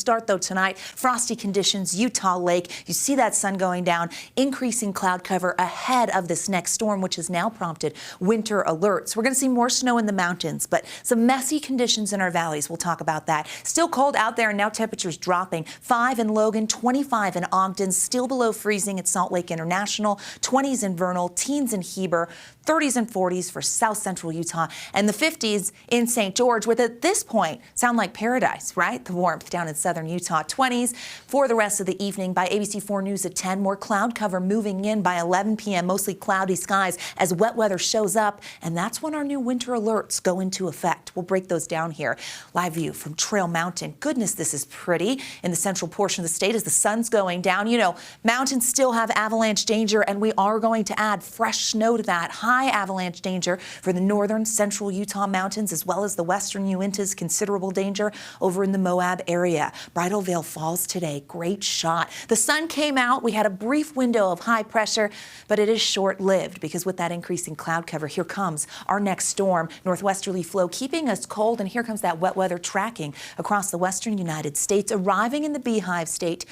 start, though, tonight. Frosty conditions, Utah Lake. You see that sun going down, increasing cloud cover ahead of this next storm, which has now prompted winter alerts. We're going to see more snow in the mountains, but some messy conditions in our valleys. We'll talk about that. Still cold out there, and now temperatures dropping. 5 in Logan, 25 in Ogden, still below freezing at Salt Lake International, 20s in Vernal, teens in Heber, 30s and 40s for south central Utah, and the 50s in St. George, with at this point sound like paradise, right? The warmth down in southern Utah. 20s for the rest of the evening. By ABC4 News at 10, more cloud cover moving in by 11 p.m. Mostly cloudy skies as wet weather shows up, and that's when our new winter alerts go into effect. We'll break those down here. Live view from Trail Mountain. Goodness, this is pretty in the central portion of the state as the sun's going down. You know, mountains still have avalanche danger, and we are going to add fresh snow to that. High avalanche danger for the northern central Utah mountains, as well as the western Uintas. Considerable danger over in the Moab area. Bridal Veil Falls today. Great shot. The sun came out. We had a brief window of high pressure, but it is short-lived because with that increasing cloud cover, here comes our next storm. Northwesterly flow keeping us cold, and here comes that wet weather tracking across the western United States, arriving in the Beehive State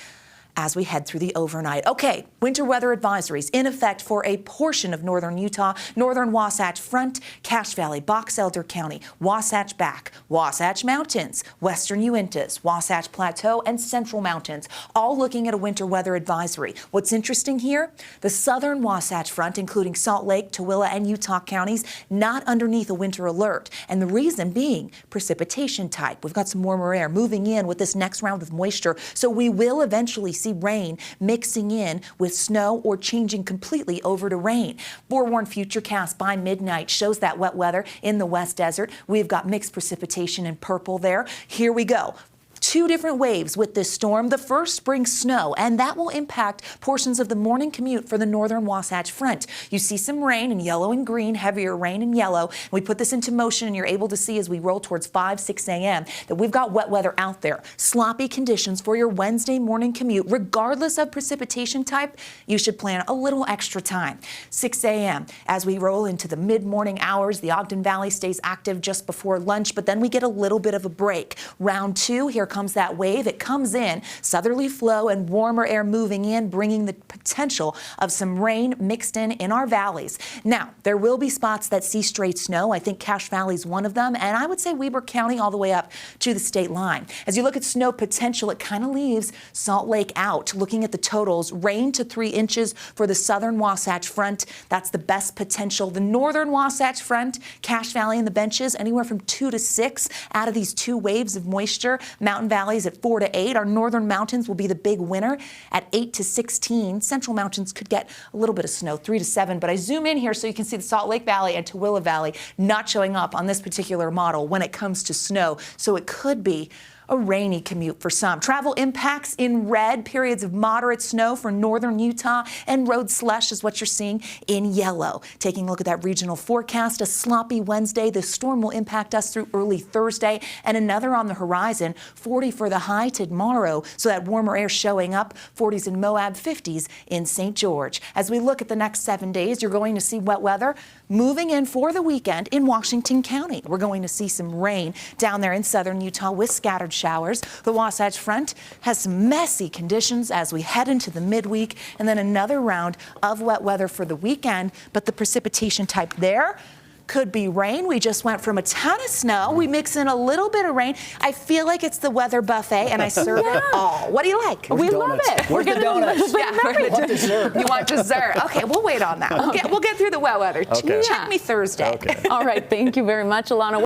as we head through the overnight. Okay, winter weather advisories in effect for a portion of northern Utah, northern Wasatch Front, Cache Valley, Box Elder County, Wasatch Back, Wasatch Mountains, western Uintas, Wasatch Plateau, and Central Mountains, all looking at a winter weather advisory. What's interesting here? The southern Wasatch Front, including Salt Lake, Tooele, and Utah counties, not underneath a winter alert. And the reason being precipitation type. We've got some warmer air moving in with this next round of moisture, so we will eventually see rain mixing in with snow or changing completely over to rain. Forewarned Futurecast by midnight shows that wet weather in the West Desert. We've got mixed precipitation in purple there. Here we go. 2 different waves with this storm. The first brings snow, and that will impact portions of the morning commute for the northern Wasatch Front. You see some rain in yellow and green, heavier rain in yellow. We put this into motion, and you're able to see as we roll towards 5, 6 a.m. that we've got wet weather out there. Sloppy conditions for your Wednesday morning commute. Regardless of precipitation type, you should plan a little extra time. 6 a.m. as we roll into the mid-morning hours, the Ogden Valley stays active just before lunch, but then we get a little bit of a break. Round 2, here comes that wave. It comes in, southerly flow and warmer air moving in, bringing the potential of some rain mixed in our valleys. Now, there will be spots that see straight snow. I think Cache Valley is one of them, and I would say Weber County all the way up to the state line. As you look at snow potential, it kind of leaves Salt Lake out. Looking at the totals, rain to 3 inches for the southern Wasatch Front. That's the best potential. The northern Wasatch Front, Cache Valley and the benches, anywhere from 2 to 6 out of these 2 waves of moisture. Mountain valleys at 4 to 8. Our northern mountains will be the big winner at 8 to 16. Central mountains could get a little bit of snow, 3 to 7. But I zoom in here so you can see the Salt Lake Valley and Tooele Valley not showing up on this particular model when it comes to snow. So it could be a rainy commute for some. Travel impacts in red, periods of moderate snow for northern Utah, and road slush is what you're seeing in yellow. Taking a look at that regional forecast, a sloppy Wednesday. The storm will impact us through early Thursday, and another on the horizon. 40 for the high tomorrow, so that warmer air showing up. 40s in Moab, 50s in St. George. As we look at the next 7 days, you're going to see wet weather moving in for the weekend in Washington County. We're going to see some rain down there in southern Utah with scattered showers. The Wasatch Front has some messy conditions as we head into the midweek, and then another round of wet weather for the weekend, but the precipitation type there could be rain. We just went from a ton of snow. We mix in a little bit of rain. I feel like it's the weather buffet, and I serve it all. What do you like? We love it. Where's the donuts? Want dessert. You want dessert? Okay, we'll wait on that. We'll get through the wet weather. Okay. Check me Thursday. Okay. All right. Thank you very much, Alana.